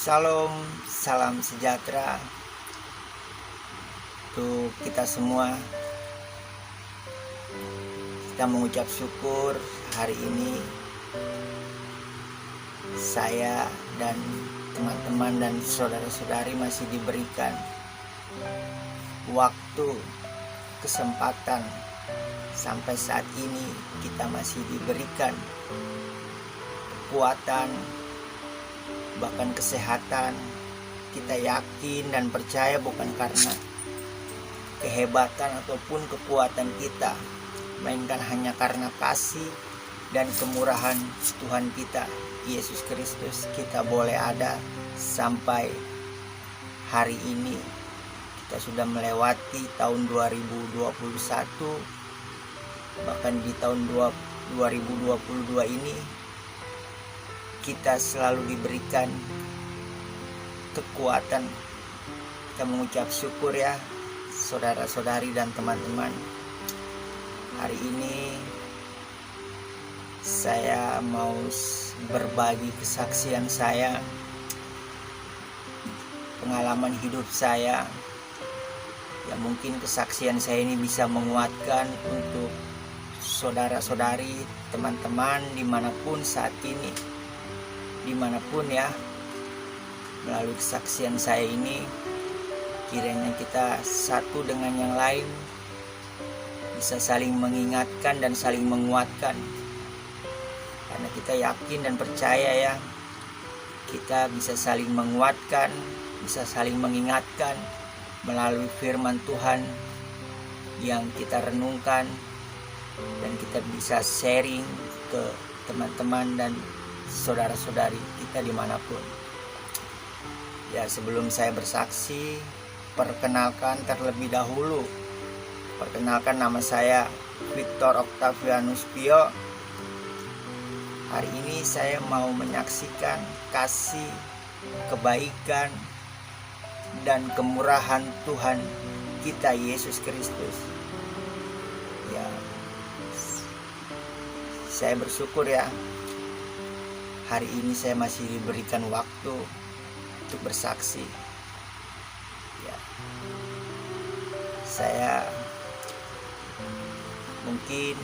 Shalom, salam sejahtera untuk kita semua. Kita mengucap syukur hari ini saya dan teman-teman dan saudara-saudari masih diberikan waktu, kesempatan. Sampai saat ini kita masih diberikan kekuatan, bahkan kesehatan. Kita yakin dan percaya bukan karena kehebatan ataupun kekuatan kita, melainkan hanya karena kasih dan kemurahan Tuhan kita Yesus Kristus. Kita boleh ada sampai hari ini. Kita sudah melewati tahun 2021, bahkan di tahun 2022 ini kita selalu diberikan kekuatan. Kita mengucap syukur ya saudara-saudari dan teman-teman. Hari ini saya mau berbagi kesaksian saya, pengalaman hidup saya. Ya mungkin kesaksian saya ini bisa menguatkan untuk saudara-saudari, teman-teman dimanapun saat ini, dimanapun ya. Melalui kesaksian saya ini, kiranya kita satu dengan yang lain bisa saling mengingatkan dan saling menguatkan. Karena kita yakin dan percaya ya, kita bisa saling menguatkan, bisa saling mengingatkan melalui firman Tuhan yang kita renungkan, dan kita bisa sharing ke teman-teman dan saudara-saudari kita dimanapun. Ya, sebelum saya bersaksi, perkenalkan terlebih dahulu. Perkenalkan, nama saya Victor Octavianus Pio. Hari ini saya mau menyaksikan kasih, kebaikan, dan kemurahan Tuhan kita Yesus Kristus. Ya, saya bersyukur ya, hari ini saya masih diberikan waktu untuk bersaksi. Ya, saya mungkin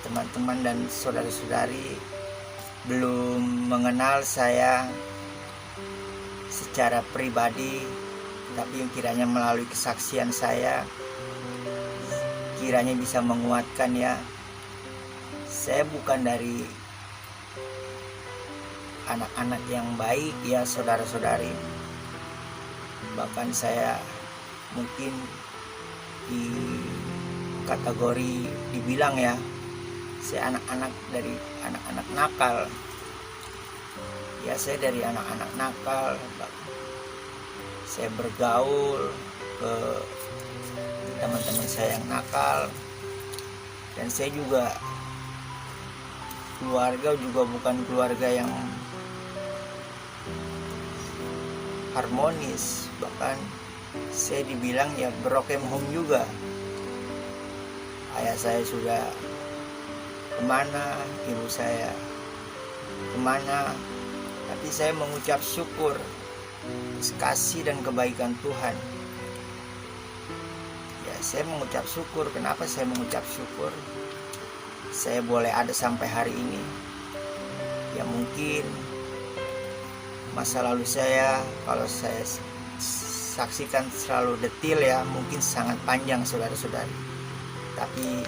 teman-teman dan saudara-saudari belum mengenal saya secara pribadi, tapi yang kiranya melalui kesaksian saya kiranya bisa menguatkan ya. Saya bukan dari anak-anak yang baik ya saudara-saudari. Bahkan saya mungkin di kategori dibilang ya, saya anak-anak dari anak-anak nakal. Ya, saya dari anak-anak nakal. Saya bergaul ke teman-teman saya yang nakal, dan saya juga keluarga juga bukan keluarga yang harmonis. Bahkan saya dibilang ya broken home juga. Ayah saya sudah kemana, ibu saya kemana, tapi saya mengucap syukur kasih dan kebaikan Tuhan. Ya, saya mengucap syukur. Kenapa saya mengucap syukur? Saya boleh ada sampai hari ini. Ya mungkin masa lalu saya, kalau saya saksikan selalu detail ya, mungkin sangat panjang saudara-saudari. Tapi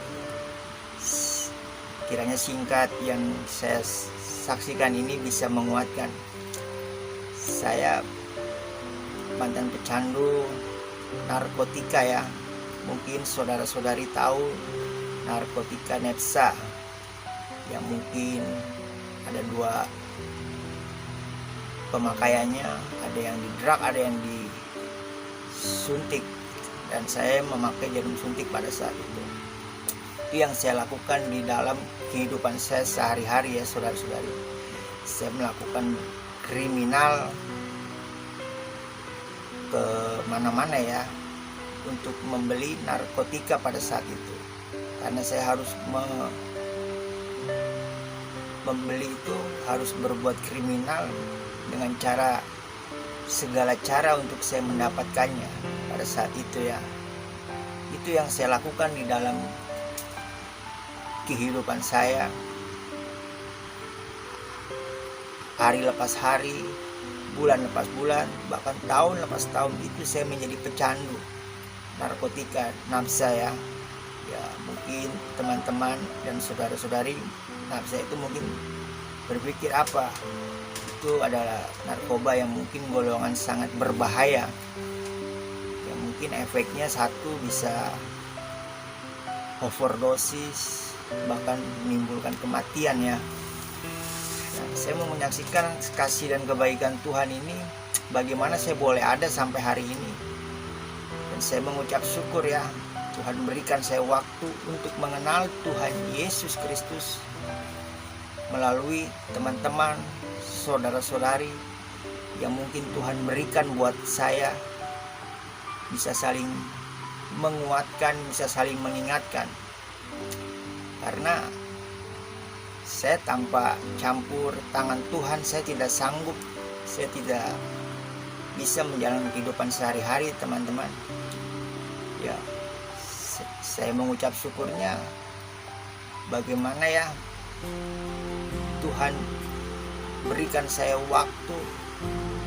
kiranya singkat yang saya saksikan ini bisa menguatkan. Saya mantan pecandu narkotika ya. Mungkin saudara-saudari tahu narkotika Nepsa, yang mungkin ada dua pemakaiannya, ada yang di drug, ada yang disuntik, dan saya memakai jarum suntik pada saat itu. Itu yang saya lakukan di dalam kehidupan saya sehari-hari ya saudara-saudari. Saya melakukan kriminal ke mana-mana ya untuk membeli narkotika pada saat itu, karena saya harus membeli itu harus berbuat kriminal dengan cara segala cara untuk saya mendapatkannya pada saat itu ya. Itu yang saya lakukan di dalam kehidupan saya. Hari lepas hari, bulan lepas bulan, bahkan tahun lepas tahun, itu saya menjadi pecandu narkotika, nafsa ya. Ya mungkin teman-teman dan saudara-saudari, nafsa itu mungkin berpikir apa? Itu adalah narkoba yang mungkin golongan sangat berbahaya. Ya mungkin efeknya satu bisa overdosis, bahkan menimbulkan kematian ya. Nah, saya mau menyaksikan kasih dan kebaikan Tuhan ini, bagaimana saya boleh ada sampai hari ini. Dan saya mengucap syukur ya, Tuhan berikan saya waktu untuk mengenal Tuhan Yesus Kristus melalui teman-teman, saudara-saudari yang mungkin Tuhan berikan buat saya, bisa saling menguatkan, bisa saling mengingatkan. Karena saya tanpa campur tangan Tuhan, saya tidak sanggup, saya tidak bisa menjalani kehidupan sehari-hari teman-teman. Ya, saya mengucap syukurnya bagaimana ya Tuhan berikan saya waktu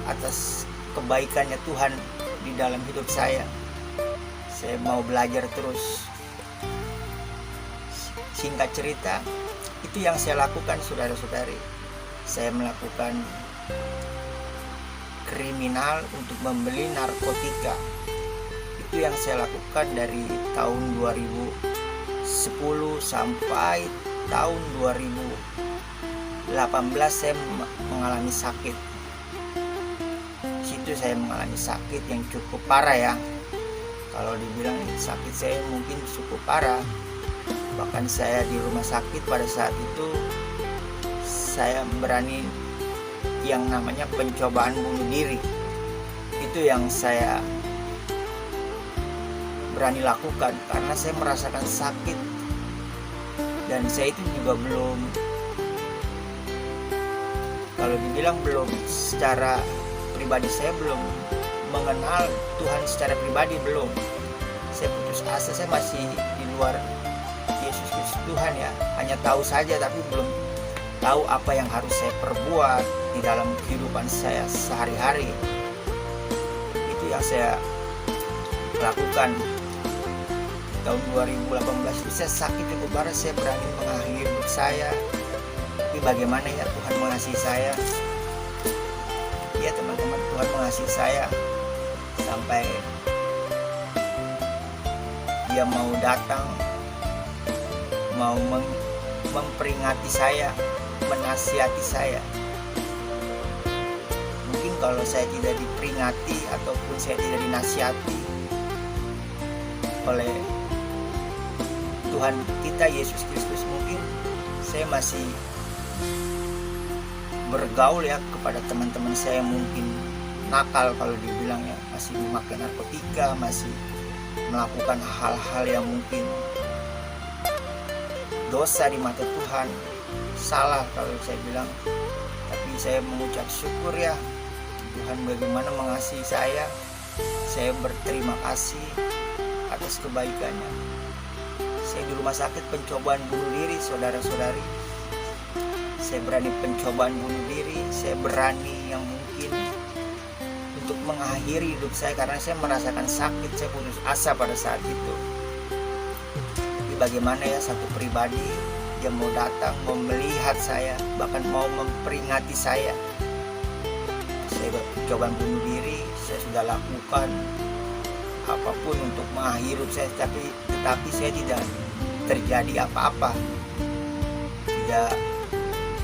atas kebaikannya Tuhan di dalam hidup saya. Saya mau belajar terus. Singkat cerita, itu yang saya lakukan saudara-saudari. Saya melakukan kriminal untuk membeli narkotika. Itu yang saya lakukan dari tahun 2010 sampai tahun 2018 saya mengalami sakit. Di situ saya mengalami sakit yang cukup parah ya. Kalau dibilang sakit saya mungkin cukup parah. Bahkan saya di rumah sakit pada saat itu saya berani yang namanya pencobaan bunuh diri. Itu yang saya berani lakukan karena saya merasakan sakit. Dan saya itu juga belum, kalau dibilang belum secara pribadi, saya belum mengenal Tuhan secara pribadi, belum. Saya putus asa, saya masih di luar Yesus Kristus Tuhan ya, hanya tahu saja tapi belum tahu apa yang harus saya perbuat di dalam kehidupan saya sehari-hari. Itu yang saya lakukan. Tahun 2018 itu saya sakit cukup parah, saya berani mengakhiri hidup saya. Tapi bagaimana ya Tuhan mengasihi saya. Ya teman-teman, Tuhan mengasihi saya sampai Dia mau datang, mau memperingati saya, menasihati saya. Mungkin kalau saya tidak diperingati ataupun saya tidak dinasihati oleh Tuhan kita Yesus Kristus, mungkin saya masih bergaul ya kepada teman-teman saya mungkin nakal kalau dibilang ya, masih memakai narkotika, masih melakukan hal-hal yang mungkin dosa di mata Tuhan, salah kalau saya bilang. Tapi saya mengucap syukur ya, Tuhan bagaimana mengasihi saya. Saya berterima kasih atas kebaikannya. Saya di rumah sakit pencobaan bunuh diri saudara-saudari. Saya berani pencobaan bunuh diri, saya berani yang mungkin untuk mengakhiri hidup saya karena saya merasakan sakit, saya putus asa pada saat itu. Tapi bagaimana ya satu pribadi yang mau datang, mau melihat saya, bahkan mau memperingati saya. Saya percobaan bunuh diri, saya sudah lakukan apapun untuk mengakhiri hidup saya, tetapi saya tidak terjadi apa-apa,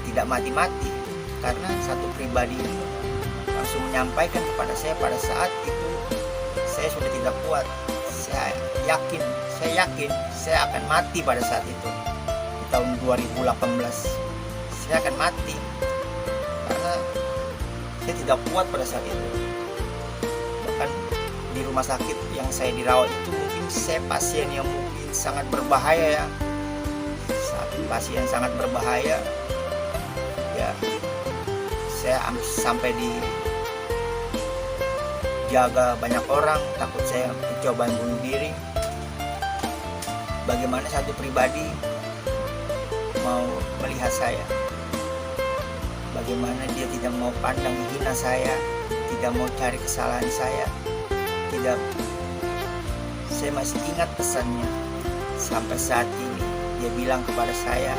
tidak mati-mati, karena satu pribadi ini langsung menyampaikan kepada saya pada saat itu saya sudah tidak kuat. Saya yakin saya akan mati pada saat itu. Di tahun 2018 saya akan mati karena saya tidak kuat pada saat itu. Bahkan di rumah sakit yang saya dirawat itu mungkin saya pasien yang mungkin sangat berbahaya ya, pasien sangat berbahaya ya. Saya sampai jaga banyak orang, takut saya percobaan bunuh diri. Bagaimana satu pribadi mau melihat saya, bagaimana dia tidak mau pandang hina saya, tidak mau cari kesalahan saya, tidak. Saya masih ingat pesannya sampai saat ini. Dia bilang kepada saya,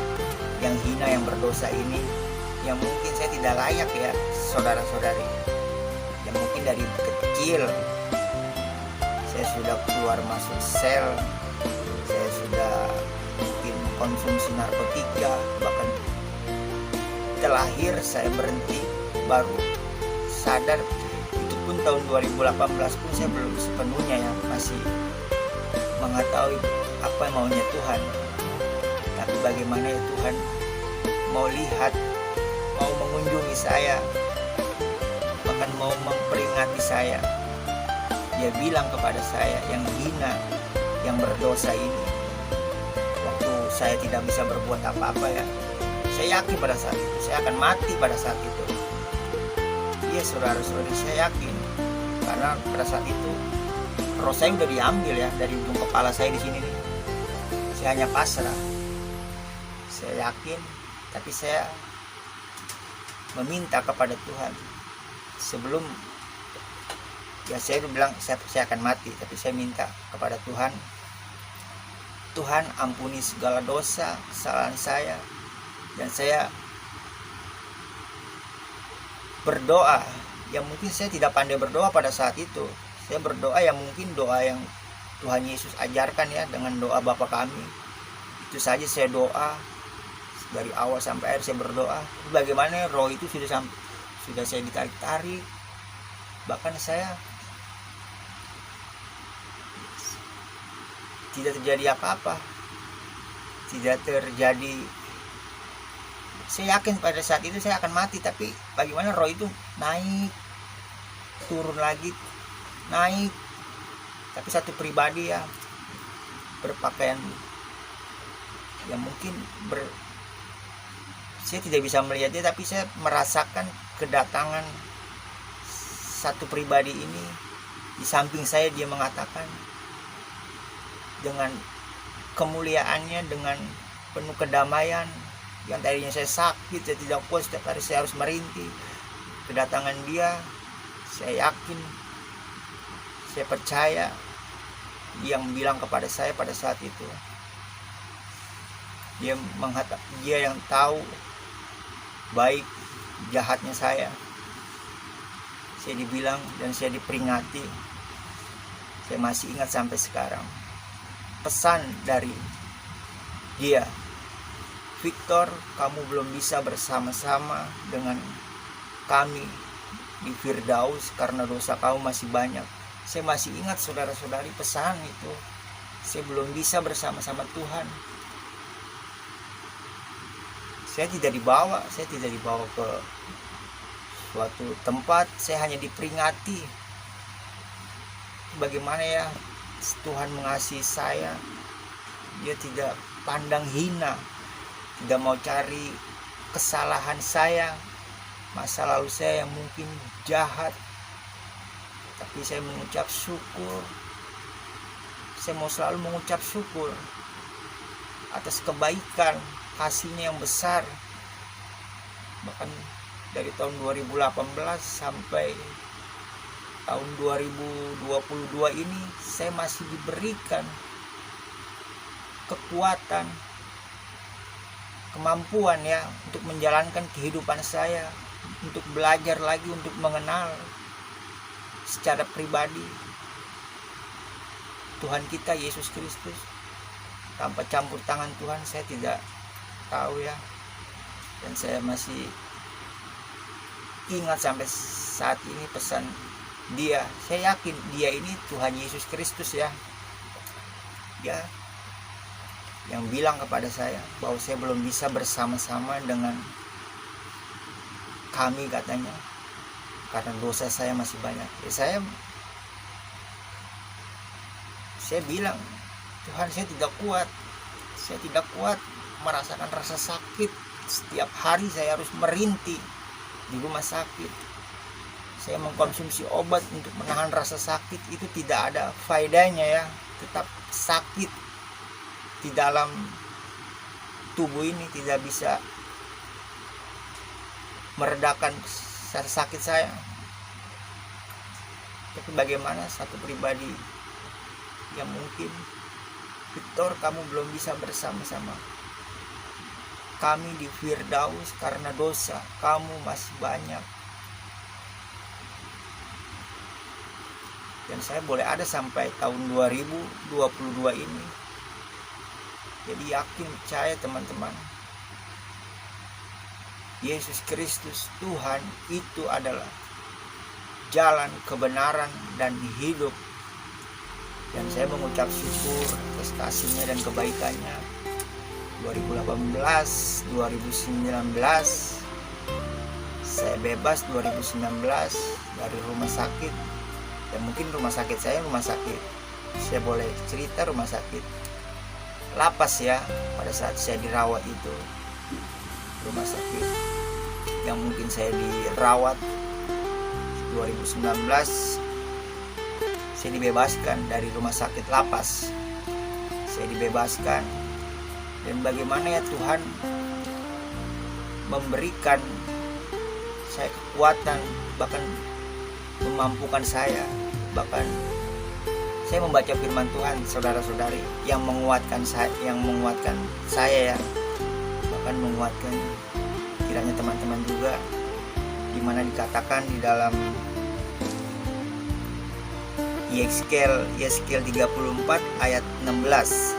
yang hina, yang berdosa ini, yang mungkin saya tidak layak ya saudara-saudari, yang mungkin dari kecil saya sudah keluar masuk sel, saya sudah mungkin konsumsi narkotika, bahkan terlahir saya berhenti, baru sadar itu pun tahun 2018 pun saya belum sepenuhnya ya, masih mengetahui apa yang maunya Tuhan. Tapi bagaimana ya Tuhan mau lihat, mau mengunjungi saya, bahkan mau memperingati saya. Dia bilang kepada saya, yang hina, yang berdosa ini, waktu saya tidak bisa berbuat apa-apa ya, saya yakin pada saat itu saya akan mati pada saat itu. Iya saudara-saudari, saya yakin, karena pada saat itu roh saya udah diambil ya dari ujung kepala saya di sini nih. Saya hanya pasrah. Saya yakin, tapi saya meminta kepada Tuhan sebelum ya saya udah bilang saya akan mati, tapi saya minta kepada Tuhan, Tuhan ampuni segala dosa, kesalahan saya. Dan saya berdoa, yang mungkin saya tidak pandai berdoa pada saat itu. Saya berdoa yang mungkin doa yang Tuhan Yesus ajarkan ya, dengan doa Bapa kami. Itu saja saya doa, dari awal sampai akhir saya berdoa. Bagaimana roh itu sudah saya ditarik-tarik, bahkan saya tidak terjadi apa-apa, tidak terjadi. Saya yakin pada saat itu saya akan mati, tapi bagaimana roh itu naik, turun lagi, naik. Tapi satu pribadi ya, berpakaian yang mungkin saya tidak bisa melihatnya, tapi saya merasakan kedatangan satu pribadi ini di samping saya. Dia mengatakan dengan kemuliaannya, dengan penuh kedamaian, yang tadinya saya sakit, saya tidak kuat, setiap hari saya harus merintih. Kedatangan dia, saya yakin, saya percaya, dia bilang kepada saya pada saat itu, dia yang tahu baik jahatnya saya. Saya dibilang dan saya diperingati. Saya masih ingat sampai sekarang pesan dari dia, Victor, kamu belum bisa bersama-sama dengan kami di Firdaus karena dosa kamu masih banyak. Saya masih ingat saudara-saudari pesan itu. Saya belum bisa bersama-sama Tuhan. Saya tidak dibawa ke suatu tempat, saya hanya diperingati. Bagaimana ya Tuhan mengasihi saya. Dia tidak pandang hina, tidak mau cari kesalahan saya, masa lalu saya yang mungkin jahat, tapi saya mengucap syukur. Saya mau selalu mengucap syukur atas kebaikan kasihnya yang besar. Bahkan dari tahun 2018 sampai tahun 2022 ini saya masih diberikan kekuatan, kemampuan ya untuk menjalankan kehidupan saya, untuk belajar lagi, untuk mengenal secara pribadi Tuhan kita Yesus Kristus. Tanpa campur tangan Tuhan saya tidak tahu ya. Dan saya masih ingat sampai saat ini pesan dia. Saya yakin dia ini Tuhan Yesus Kristus ya. Dia yang bilang kepada saya bahwa saya belum bisa bersama-sama dengan kami katanya, karena dosa saya masih banyak. Ya, saya bilang, Tuhan, saya tidak kuat merasakan rasa sakit. Setiap hari saya harus merintih di rumah sakit. saya mengkonsumsi obat untuk menahan rasa sakit, itu tidak ada faedahnya ya. Tetap sakit di dalam tubuh ini, tidak bisa meredakan rasa sakit saya. Tapi bagaimana satu pribadi yang mungkin, Victor, kamu belum bisa bersama-sama kami di Firdaus karena dosa kamu masih banyak. Dan saya boleh ada sampai tahun 2022 ini. Jadi yakin, percaya teman-teman, Yesus Kristus Tuhan itu adalah jalan, kebenaran, dan hidup. Dan saya mengucap syukur atas kasih-Nya dan kebaikannya. 2018, 2019 saya bebas, 2019 dari rumah sakit. Dan mungkin rumah sakit saya boleh cerita, rumah sakit lapas ya. Pada saat saya dirawat itu, rumah sakit yang mungkin saya dirawat 2019, saya dibebaskan dari rumah sakit lapas. Saya dibebaskan. Dan bagaimana ya Tuhan memberikan saya kekuatan, bahkan memampukan saya. Bahkan saya membaca firman Tuhan, saudara-saudari, yang menguatkan saya ya. Bahkan menguatkan kiranya teman-teman juga, di mana dikatakan di dalam Yeskel 34 ayat 16.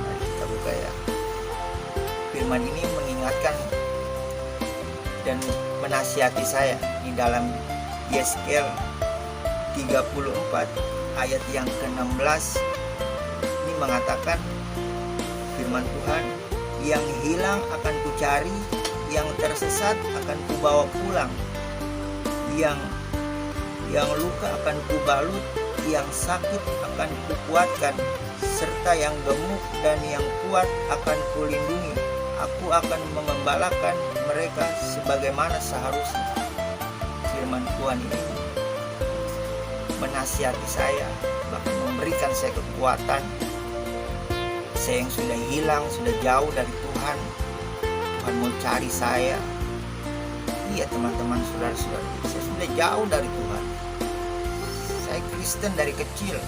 Mari kita buka ya. Firman ini mengingatkan dan menasihati saya di dalam Yeskel 34 ayat yang ke-16. Ini mengatakan firman Tuhan, yang hilang akan kucari, yang tersesat akan kubawa pulang, yang luka akan kubalut, yang sakit akan kukuatkan, serta yang gemuk dan yang kuat akan kulindungi. Aku akan mengembalakan mereka sebagaimana seharusnya. Firman Tuhan ini menasihati saya, bahkan memberikan saya kekuatan. Saya yang sudah hilang, sudah jauh dari Tuhan, Tuhan mau cari saya. Iya teman-teman, saudara-saudara, saya sudah jauh dari Tuhan. Saya Kristen dari kecil.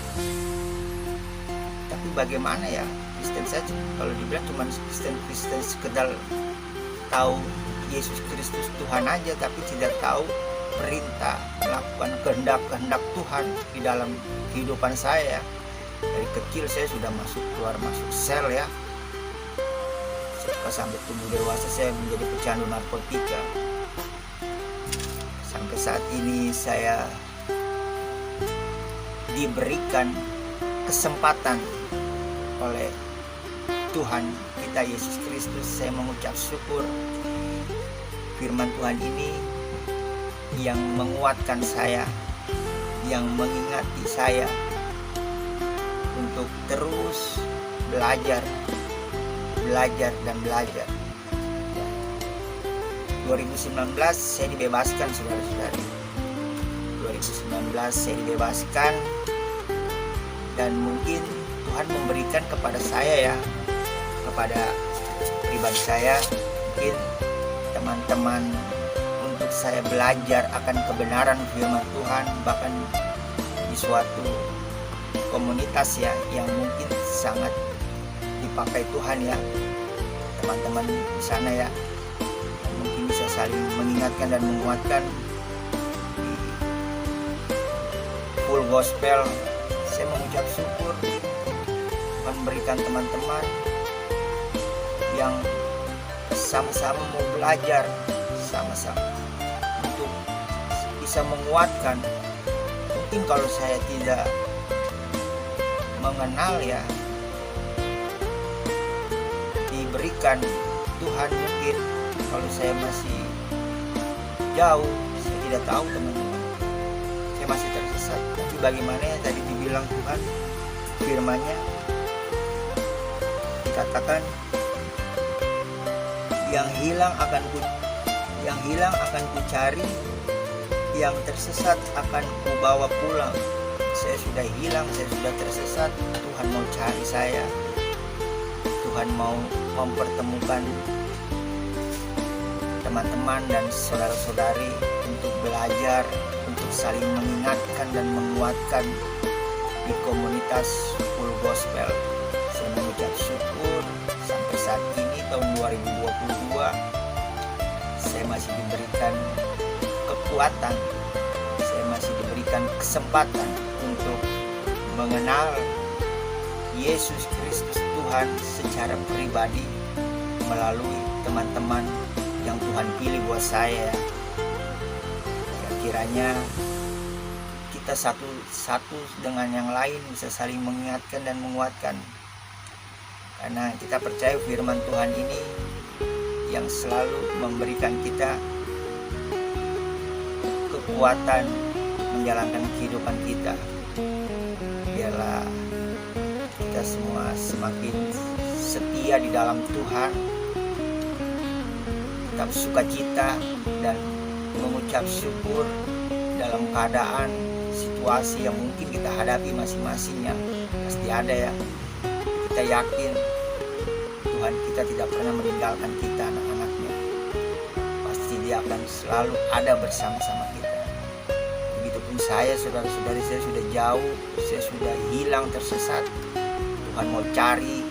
Tapi bagaimana ya, Kristen saja, kalau dibilang cuma Kristen sekedar tahu Yesus Kristus Tuhan aja, tapi tidak tahu perintah, melakukan kehendak Tuhan di dalam kehidupan saya. Dari kecil saya sudah keluar masuk sel ya. Sampai tumbuh dewasa saya menjadi pecandu narkotika. Sampai saat ini saya diberikan kesempatan oleh Tuhan kita Yesus Kristus. Saya mengucap syukur firman Tuhan ini yang menguatkan saya, yang mengingati saya untuk terus belajar dan belajar. 2019 saya dibebaskan, saudara-saudari. 2019 saya dibebaskan, dan mungkin Tuhan memberikan kepada saya ya, kepada pribadi saya, mungkin teman-teman, untuk saya belajar akan kebenaran firman Tuhan, bahkan di suatu komunitas ya yang mungkin sangat dipakai Tuhan ya, teman-teman di sana ya, mungkin bisa saling mengingatkan dan menguatkan di full gospel. Saya mengucap syukur Tuhan memberikan teman-teman yang sama-sama mau belajar, sama-sama untuk bisa menguatkan. Mungkin kalau saya tidak mengenal ya, diberikan Tuhan, mungkin kalau saya masih jauh, saya tidak tahu teman-teman, saya masih tersesat. Tapi bagaimana ya tadi dibilang Tuhan, firman-Nya dikatakan, yang hilang akan Yang hilang akan kucari, yang tersesat akan kubawa pulang. Saya sudah hilang, saya sudah tersesat. Tuhan mau cari saya. Tuhan mau mempertemukan teman-teman dan saudara-saudari untuk belajar, untuk saling mengingatkan dan menguatkan di komunitas Full Gospel. Saya mengucap syukur sampai saat ini tahun 2022 saya masih diberikan kekuatan, saya masih diberikan kesempatan untuk mengenal Yesus Kristus Tuhan secara pribadi melalui teman-teman yang Tuhan pilih buat saya. Ya, kiranya kita satu dengan yang lain bisa saling mengingatkan dan menguatkan, karena kita percaya firman Tuhan ini yang selalu memberikan kita kekuatan menjalankan kehidupan kita. Biarlah kita semua semakin setia di dalam Tuhan, tetap sukacita dan mengucap syukur dalam keadaan situasi yang mungkin kita hadapi masing-masingnya. Pasti ada ya. Kita yakin Tuhan kita tidak pernah meninggalkan kita, anak-anaknya. Pasti Dia akan selalu ada bersama-sama kita. Begitupun saya, saudara-saudari, saya sudah jauh, saya sudah hilang, tersesat. Tuhan mau cari,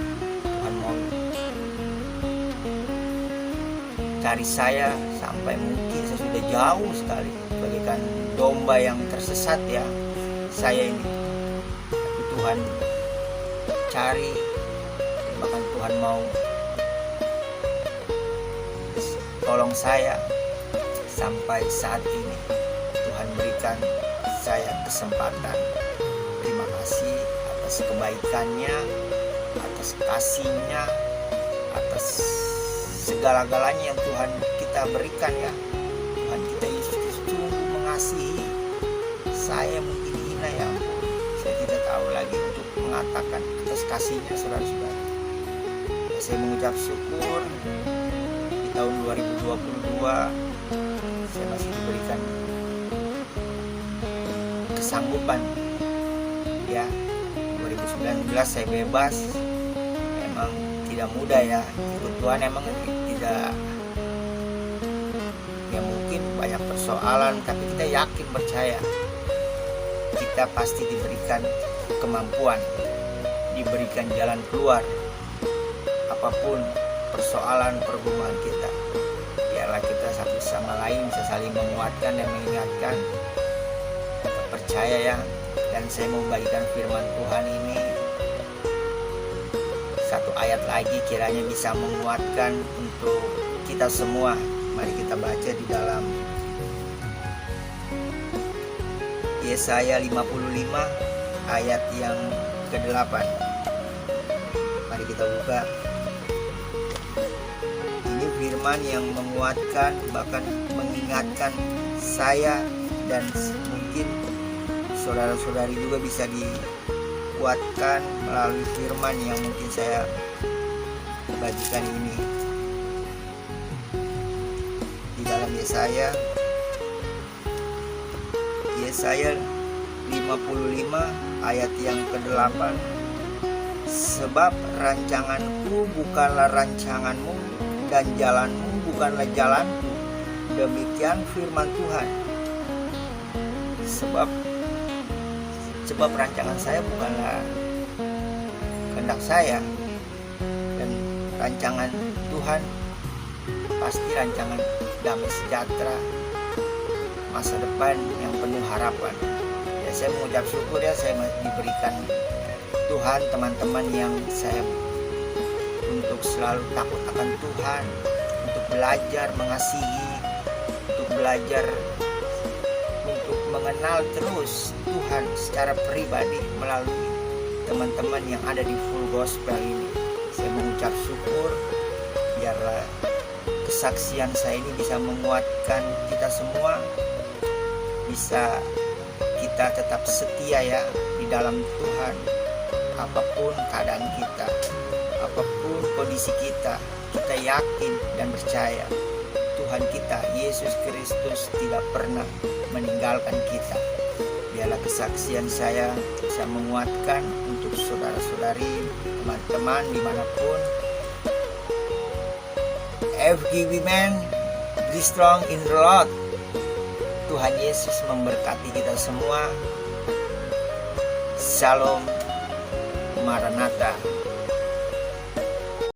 Tuhan mau cari saya sampai mungkin saya sudah jauh sekali, bagaikan domba yang tersesat ya saya ini. Tapi Tuhan cari, bahkan Tuhan mau tolong saya. Sampai saat ini Tuhan berikan saya kesempatan. Terima kasih atas kebaikannya, atas kasihnya, atas segala-galanya yang Tuhan kita berikan ya. Tuhan kita Yesus Kristus sungguh mengasihi. Saya mungkin hina ya, saya tidak tahu lagi untuk mengatakan atas kasihnya, saudara-saudara. Saya mengucap syukur di tahun 2022 saya masih diberikan kesanggupan ya. 2019 saya bebas. Emang tidak mudah ya, ikut Tuhan emang tidak ya, mungkin banyak persoalan, tapi kita yakin percaya kita pasti diberikan kemampuan, diberikan jalan keluar apapun persoalan pergumulan kita. Biarlah kita satu sama lain bisa saling menguatkan dan mengingatkan. Percaya ya. Dan saya mau bagikan firman Tuhan ini, satu ayat lagi kiranya bisa menguatkan untuk kita semua. Mari kita baca di dalam Yesaya 55 ayat yang ke-8. Mari kita buka. Ini firman yang menguatkan, bahkan mengingatkan saya, dan mungkin saudara-saudari juga bisa dikuatkan melalui firman yang mungkin saya bagikan ini. Di dalam Yesaya 55 ayat yang ke-8. Sebab rancanganku bukanlah rancanganmu, dan jalanmu bukanlah jalanku. Demikian firman Tuhan. Sebab rancangan saya bukanlah kehendak saya, dan rancangan Tuhan pasti rancangan damai sejahtera, masa depan yang penuh harapan. Ya, saya mengucap syukur ya, saya diberikan Tuhan teman-teman yang saya untuk selalu takut akan Tuhan, untuk belajar mengasihi, untuk belajar untuk mengenal terus Tuhan secara pribadi melalui teman-teman yang ada di Full Gospel ini. Saya mengucap syukur, biarlah kesaksian saya ini bisa menguatkan kita semua, bisa kita tetap setia ya di dalam Tuhan. Apapun keadaan kita, apapun kondisi kita, kita yakin dan percaya Tuhan kita Yesus Kristus tidak pernah meninggalkan kita. Biarlah kesaksian saya bisa menguatkan untuk saudara-saudari, teman-teman dimanapun. FGB Man, be strong in the Lord. Tuhan Yesus memberkati kita semua. Shalom, Maranatha.